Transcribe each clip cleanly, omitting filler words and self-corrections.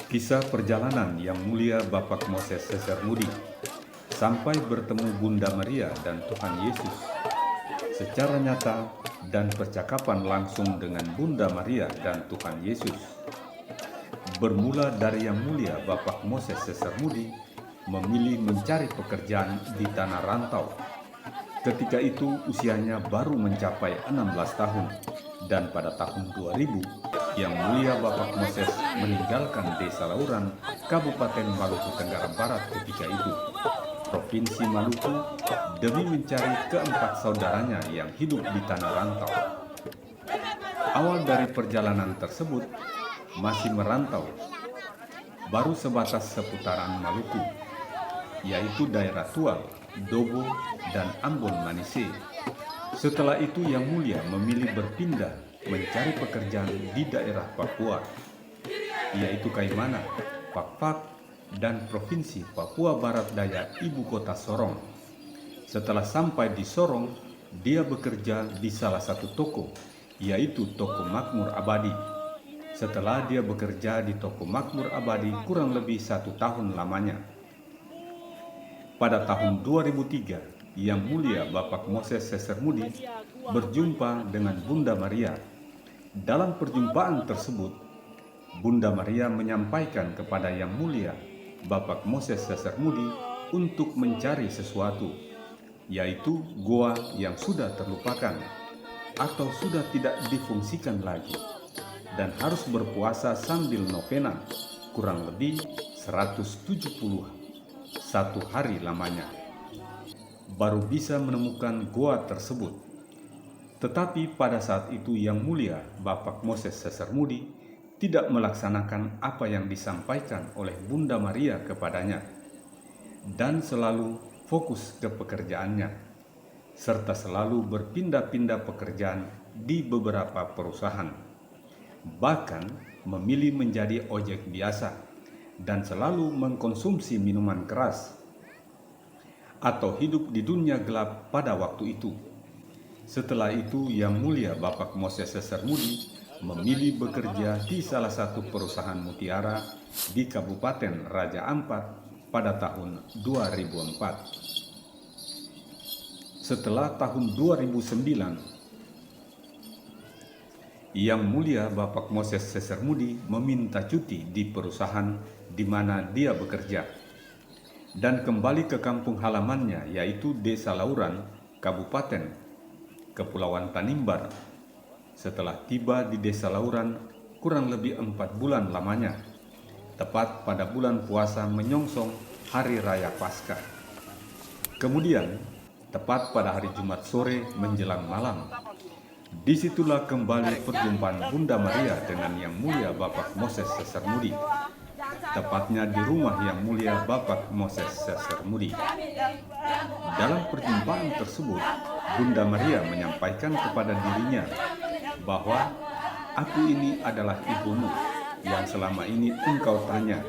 Kisah perjalanan Yang Mulia Bapak Moses Sesermudi sampai bertemu Bunda Maria dan Tuhan Yesus secara nyata dan percakapan langsung dengan Bunda Maria dan Tuhan Yesus. Bermula dari Yang Mulia Bapak Moses Sesermudi memilih mencari pekerjaan di tanah rantau. Ketika itu usianya baru mencapai 16 tahun dan pada tahun 2000 Yang Mulia Bapak Moses meninggalkan Desa Lauran, Kabupaten Maluku Tenggara Barat ketika itu, Provinsi Maluku, demi mencari keempat saudaranya yang hidup di tanah rantau. Awal dari perjalanan tersebut masih merantau, baru sebatas seputaran Maluku, yaitu daerah Tual, Dobo, dan Ambon Manise. Setelah itu Yang Mulia memilih berpindah mencari pekerjaan di daerah Papua, yaitu Kaimana, Pakpak, dan Provinsi Papua Barat Daya Ibu Kota Sorong. Setelah sampai di Sorong, dia bekerja di salah satu toko, yaitu Toko Makmur Abadi. Setelah dia bekerja di Toko Makmur Abadi kurang lebih 1 tahun lamanya. Pada tahun 2003, Yang Mulia Bapak Moses Sesermudi berjumpa dengan Bunda Maria. Dalam perjumpaan tersebut, Bunda Maria menyampaikan kepada Yang Mulia Bapak Moses Sesermudi untuk mencari sesuatu, yaitu goa yang sudah terlupakan atau sudah tidak difungsikan lagi, dan harus berpuasa sambil novena kurang lebih 171 hari lamanya, baru bisa menemukan goa tersebut. Tetapi pada saat itu Yang Mulia Bapak Moses Sesermudi tidak melaksanakan apa yang disampaikan oleh Bunda Maria kepadanya, dan selalu fokus ke pekerjaannya, serta selalu berpindah-pindah pekerjaan di beberapa perusahaan. Bahkan memilih menjadi ojek biasa dan selalu mengkonsumsi minuman keras atau hidup di dunia gelap pada waktu itu. Setelah itu Yang Mulia Bapak Moses Sesermudi memilih bekerja di salah satu perusahaan mutiara di Kabupaten Raja Ampat pada tahun 2004. Setelah tahun 2009, Yang Mulia Bapak Moses Sesermudi meminta cuti di perusahaan di mana dia bekerja dan kembali ke kampung halamannya, yaitu Desa Lauran, Kabupaten Kepulauan Tanimbar. Setelah tiba di Desa Lauran kurang lebih 4 bulan lamanya, tepat pada bulan puasa menyongsong Hari Raya Paskah. Kemudian, tepat pada hari Jumat sore menjelang malam, disitulah kembali perjumpaan Bunda Maria dengan Yang Mulia Bapak Moses Sesermudi, tepatnya di rumah Yang Mulia Bapak Moses Sesermudi. Dalam perjumpaan tersebut, Bunda Maria menyampaikan kepada dirinya bahwa aku ini adalah ibumu yang selama ini engkau tanya,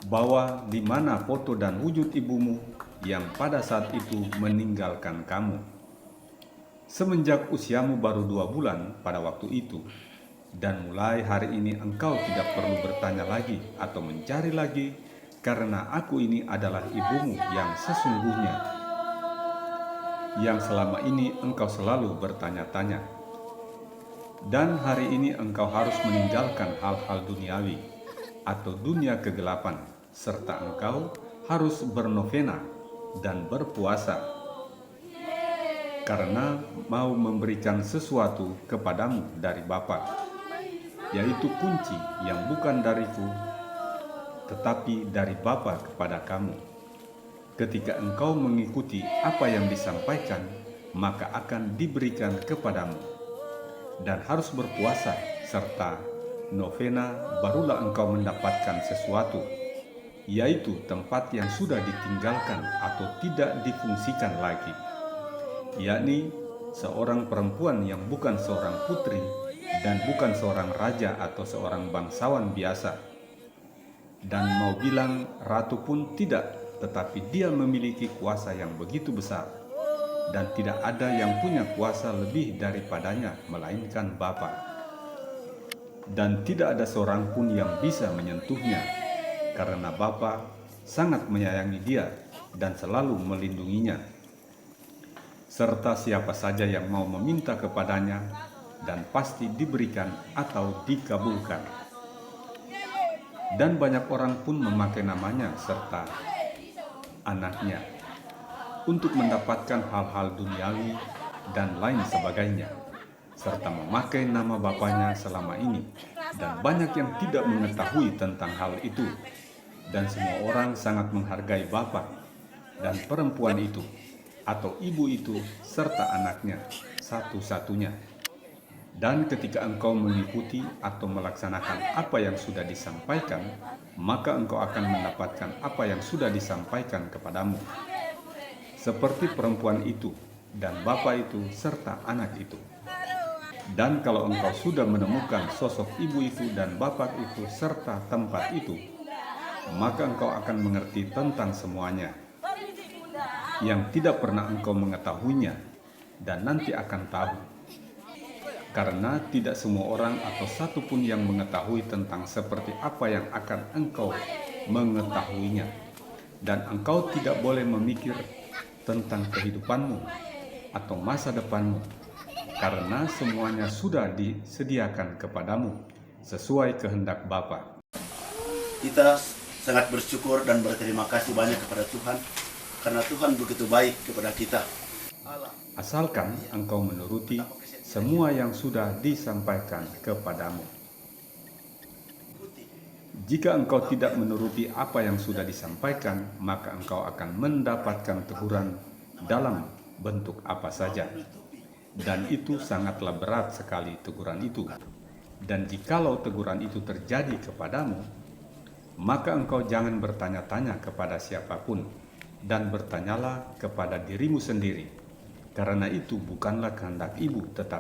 bahwa di mana foto dan wujud ibumu yang pada saat itu meninggalkan kamu. Semenjak usiamu baru 2 bulan pada waktu itu, dan mulai hari ini engkau tidak perlu bertanya lagi atau mencari lagi, karena aku ini adalah ibumu yang sesungguhnya, yang selama ini engkau selalu bertanya-tanya. Dan hari ini engkau harus meninggalkan hal-hal duniawi atau dunia kegelapan, serta engkau harus bernovena dan berpuasa, karena mau memberikan sesuatu kepadamu dari Bapa, yaitu kunci yang bukan dariku, tetapi dari Bapa kepada kamu. Ketika engkau mengikuti apa yang disampaikan, maka akan diberikan kepadamu. Dan harus berpuasa serta novena, barulah engkau mendapatkan sesuatu, yaitu tempat yang sudah ditinggalkan atau tidak difungsikan lagi, yakni seorang perempuan yang bukan seorang putri dan bukan seorang raja atau seorang bangsawan biasa. Dan mau bilang ratu pun tidak, tetapi dia memiliki kuasa yang begitu besar, dan tidak ada yang punya kuasa lebih daripadanya melainkan Bapa. dan tidak ada seorang pun yang bisa menyentuhnya, karena Bapa sangat menyayangi dia dan selalu melindunginya. Serta siapa saja yang mau meminta kepadanya, dan pasti diberikan atau dikabulkan. Dan banyak orang pun memakai namanya serta anaknya untuk mendapatkan hal-hal duniawi dan lain sebagainya, serta memakai nama Bapanya selama ini. Dan banyak yang tidak mengetahui tentang hal itu. Dan semua orang sangat menghargai Bapa dan perempuan itu, atau ibu itu, serta anaknya satu-satunya. Dan ketika engkau mengikuti atau melaksanakan apa yang sudah disampaikan, maka engkau akan mendapatkan apa yang sudah disampaikan kepadamu. Seperti perempuan itu, dan bapa itu, serta anak itu. Dan kalau engkau sudah menemukan sosok ibu itu dan bapa itu serta tempat itu, maka engkau akan mengerti tentang semuanya yang tidak pernah engkau mengetahuinya, dan nanti akan tahu. Karena tidak semua orang atau satu pun yang mengetahui tentang seperti apa yang akan engkau mengetahuinya. Dan engkau tidak boleh memikir tentang kehidupanmu atau masa depanmu, karena semuanya sudah disediakan kepadamu sesuai kehendak Bapa. Kita sangat bersyukur dan berterima kasih banyak kepada Tuhan, karena Tuhan begitu baik kepada kita. Asalkan engkau menuruti semua yang sudah disampaikan kepadamu. Jika engkau tidak menuruti apa yang sudah disampaikan, maka engkau akan mendapatkan teguran dalam bentuk apa saja. Dan itu sangatlah berat sekali teguran itu. Dan jikalau teguran itu terjadi kepadamu, maka engkau jangan bertanya-tanya kepada siapapun, dan bertanyalah kepada dirimu sendiri, karena itu bukanlah kehendak ibu, tetapi